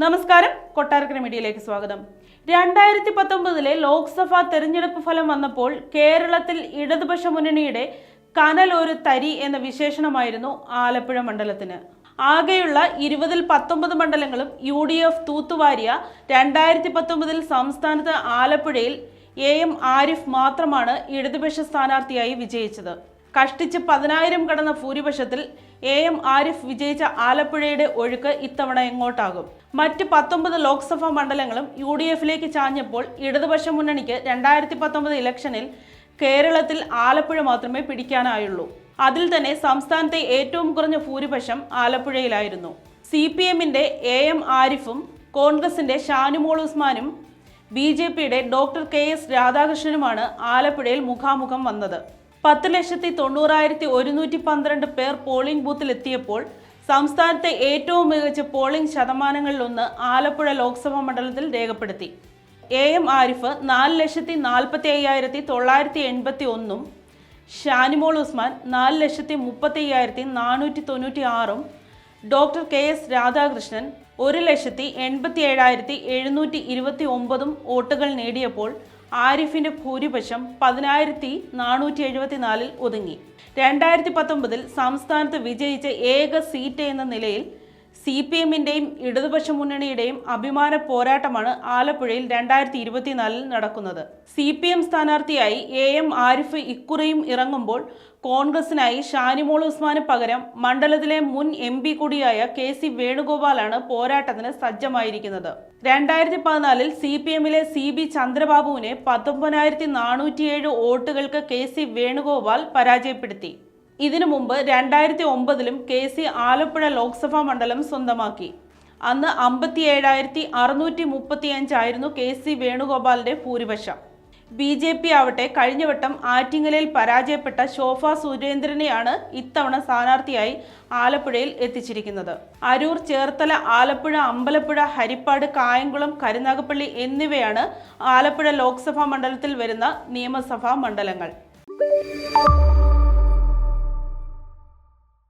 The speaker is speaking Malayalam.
നമസ്കാരം, കൊട്ടാരക്കര മീഡിയയിലേക്ക് സ്വാഗതം. 2019 ലോക്സഭാ തെരഞ്ഞെടുപ്പ് ഫലം വന്നപ്പോൾ കേരളത്തിൽ ഇടതുപക്ഷ മുന്നണിയുടെ കനൽ ഒരു തരി എന്ന വിശേഷണമായിരുന്നു ആലപ്പുഴ മണ്ഡലത്തിന്. ആകെയുള്ള 20-ൽ 19 മണ്ഡലങ്ങളും UDF തൂത്തുവാരിയ 2019 സംസ്ഥാനത്ത് ആലപ്പുഴയിൽ AM ആരിഫ് മാത്രമാണ് ഇടതുപക്ഷ സ്ഥാനാർത്ഥിയായി വിജയിച്ചത്. കഷ്ടിച്ച് 10,000 കടന്ന ഭൂരിപക്ഷത്തിൽ AM ആരിഫ് വിജയിച്ച ആലപ്പുഴയുടെ ഒഴുക്ക് ഇത്തവണ എങ്ങോട്ടാകും? മറ്റ് 19 ലോക്സഭാ മണ്ഡലങ്ങളും UDFിലേക്ക് ചാഞ്ഞപ്പോൾ ഇടതുപക്ഷ മുന്നണിക്ക് 2019 ഇലക്ഷനിൽ കേരളത്തിൽ ആലപ്പുഴ മാത്രമേ പിടിക്കാനായുള്ളൂ. അതിൽ തന്നെ സംസ്ഥാനത്തെ ഏറ്റവും കുറഞ്ഞ ഭൂരിപക്ഷം ആലപ്പുഴയിലായിരുന്നു. CPMന്റെ AM ആരിഫും കോൺഗ്രസിന്റെ ഷാനിമോൾ ഉസ്മാനും BJPയുടെ ഡോക്ടർ KS രാധാകൃഷ്ണനുമാണ് ആലപ്പുഴയിൽ മുഖാമുഖം വന്നത്. 10,90,112 പേർ പോളിംഗ് ബൂത്തിലെത്തിയപ്പോൾ സംസ്ഥാനത്തെ ഏറ്റവും മികച്ച പോളിംഗ് ശതമാനങ്ങളിലൊന്ന് ആലപ്പുഴ ലോക്സഭാ മണ്ഡലത്തിൽ രേഖപ്പെടുത്തി. AM Arif 4,45,981, Shanimol Usman 4,35,496, doctor KS Radhakrishnan 1,87,729 വോട്ടുകൾ നേടിയപ്പോൾ ആരിഫിന്റെ ഭൂരിപക്ഷം 10,474 ഒതുങ്ങി. 2019 സംസ്ഥാനത്ത് വിജയിച്ച ഏക സീറ്റ് എന്ന നിലയിൽ CPMന്റെയും ഇടതുപക്ഷ മുന്നണിയുടെയും അഭിമാന പോരാട്ടമാണ് ആലപ്പുഴയിൽ 2024 നടക്കുന്നത്. CPM സ്ഥാനാർത്ഥിയായി AM ആരിഫ് ഇക്കുറിയും ഇറങ്ങുമ്പോൾ കോൺഗ്രസിനായി ഷാനിമോൾ ഉസ്മാന് പകരം മണ്ഡലത്തിലെ മുൻ MP കൂടിയായ KC വേണുഗോപാലാണ് പോരാട്ടത്തിന് സജ്ജമായിരിക്കുന്നത്. 2014 CPMലെ CB ചന്ദ്രബാബുവിനെ 19,407 വോട്ടുകൾക്ക് KC വേണുഗോപാൽ പരാജയപ്പെടുത്തി. ഇതിനു മുമ്പ് 2009 KC ആലപ്പുഴ ലോക്സഭാ മണ്ഡലം സ്വന്തമാക്കി. അന്ന് 57,635 ആയിരുന്നു KC വേണുഗോപാലിന്റെ ഭൂരിപക്ഷം. BJP ആവട്ടെ കഴിഞ്ഞ വട്ടം ആറ്റിങ്ങലിൽ പരാജയപ്പെട്ട ശോഭ സുരേന്ദ്രനെയാണ് ഇത്തവണ സ്ഥാനാർത്ഥിയായി ആലപ്പുഴയിൽ എത്തിച്ചിരിക്കുന്നത്. അരൂർ, ചേർത്തല, ആലപ്പുഴ, അമ്പലപ്പുഴ, ഹരിപ്പാട്, കായംകുളം, കരുനാഗപ്പള്ളി എന്നിവയാണ് ആലപ്പുഴ ലോക്സഭാ മണ്ഡലത്തിൽ വരുന്ന നിയമസഭാ മണ്ഡലങ്ങൾ.